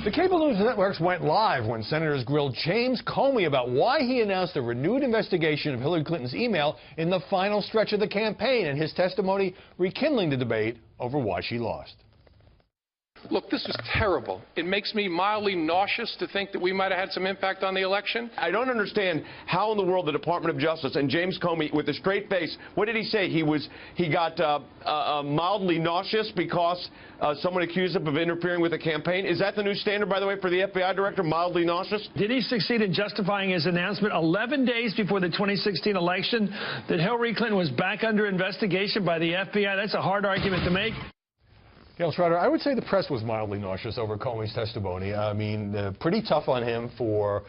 The cable news networks went live when senators grilled James Comey about why he announced a renewed investigation of Hillary Clinton's email in the final stretch of the campaign, and his testimony rekindling the debate over why she lost. Look, this was terrible. It makes me mildly nauseous to think that we might have had some impact on the election. I don't understand how in the world the Department of Justice and James Comey, with a straight face, what did he say? He got mildly nauseous because someone accused him of interfering with a campaign. Is that the new standard, by the way, for the FBI director, mildly nauseous? Did he succeed in justifying his announcement 11 days before the 2016 election that Hillary Clinton was back under investigation by the FBI? That's a hard argument to make. Gayle Trotter, I would say the press was mildly nauseous over Comey's testimony. I mean, pretty tough on him for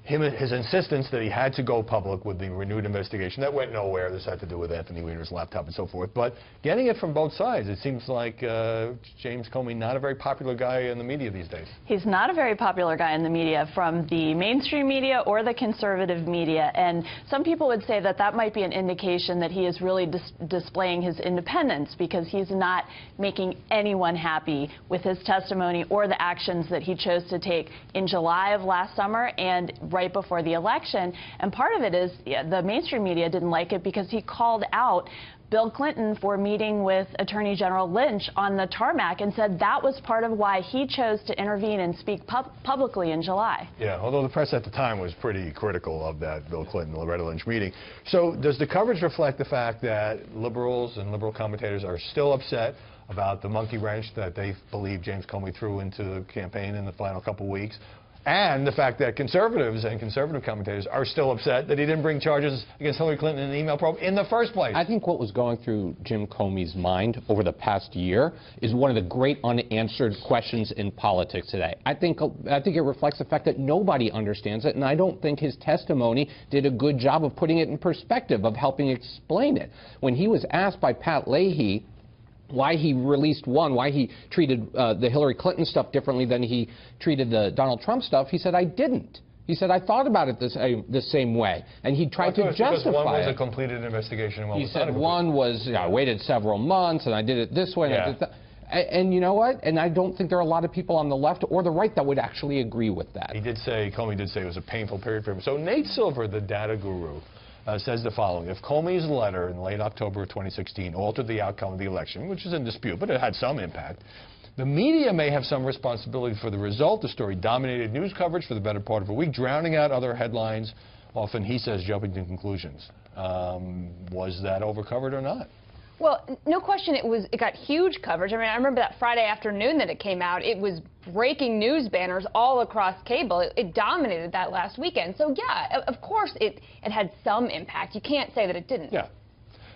his insistence that he had to go public with the renewed investigation. That went nowhere. This had to do with Anthony Weiner's laptop and so forth. But getting it from both sides, it seems like James Comey, not a very popular guy in the media these days. He's not a very popular guy in the media, from the mainstream media or the conservative media. And some people would say that that might be an indication that he is really displaying his independence, because he's not making anyone happy with his testimony or the actions that he chose to take in July of last summer and right before the election. And part of it is the mainstream media didn't like it because he called out Bill Clinton for meeting with Attorney General Lynch on the tarmac and said that was part of why he chose to intervene and speak publicly in July. Yeah, although the press at the time was pretty critical of that Bill Clinton-Loretta Lynch meeting. So does the coverage reflect the fact that liberals and liberal commentators are still upset about the monkey wrench that they believe James Comey threw into the campaign in the final couple weeks, and the fact that conservatives and conservative commentators are still upset that he didn't bring charges against Hillary Clinton in an email probe in the first place? I think what was going through Jim Comey's mind over the past year is one of the great unanswered questions in politics today. I think it reflects the fact that nobody understands it, and I don't think his testimony did a good job of putting it in perspective, of helping explain it. When he was asked by Pat Leahy why he released why he treated the Hillary Clinton stuff differently than he treated the Donald Trump stuff, he said, I didn't. He said, I thought about it the same way. And he tried to justify it. One was a completed investigation. He said one was, I waited several months, and I did it this way. Yeah. And I did that. And you know what? And I don't think there are a lot of people on the left or the right that would actually agree with that. Comey did say it was a painful period for him. So Nate Silver, the data guru, says the following: if Comey's letter in late October of 2016 altered the outcome of the election, which is in dispute, but it had some impact, the media may have some responsibility for the result. The story dominated news coverage for the better part of a week, drowning out other headlines, often, he says, jumping to conclusions. Was that overcovered or not? Well, no question it got huge coverage. I mean, I remember that Friday afternoon that it came out. It was breaking news banners all across cable. It dominated that last weekend. So, yeah, of course it had some impact. You can't say that it didn't. Yeah.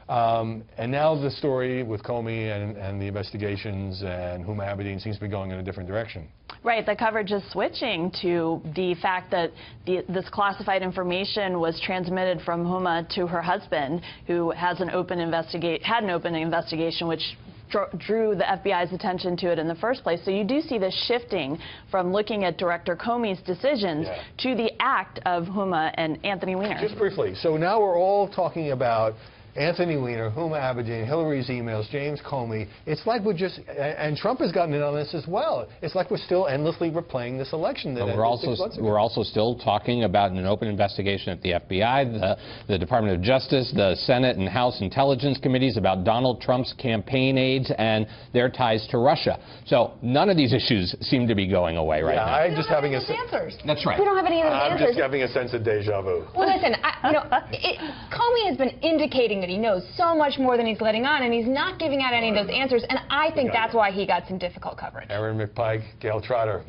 And now the story with Comey and the investigations and Huma Abedin seems to be going in a different direction. Right, the coverage is switching to the fact that this classified information was transmitted from Huma to her husband, who has had an open investigation, which drew the FBI's attention to it in the first place. So you do see this shifting from looking at Director Comey's decisions to the act of Huma and Anthony Weiner. Just briefly, so now we're all talking about Anthony Weiner, Huma Abedin, Hillary's emails, James Comey. It's like we're just, and Trump has gotten in on this as well. It's like we're still endlessly replaying this election. That we're also still talking about an open investigation at the FBI, the Department of Justice, the Senate and House Intelligence Committees about Donald Trump's campaign aides and their ties to Russia. So none of these issues seem to be going away right now. I'm just having answers. That's right. We don't have any of those answers. I'm just having a sense of deja vu. Well, listen, Comey has been indicating that he knows so much more than he's letting on, and he's not giving out any of those answers, and I think that's why he got some difficult coverage. Erin McPike, Gayle Trotter.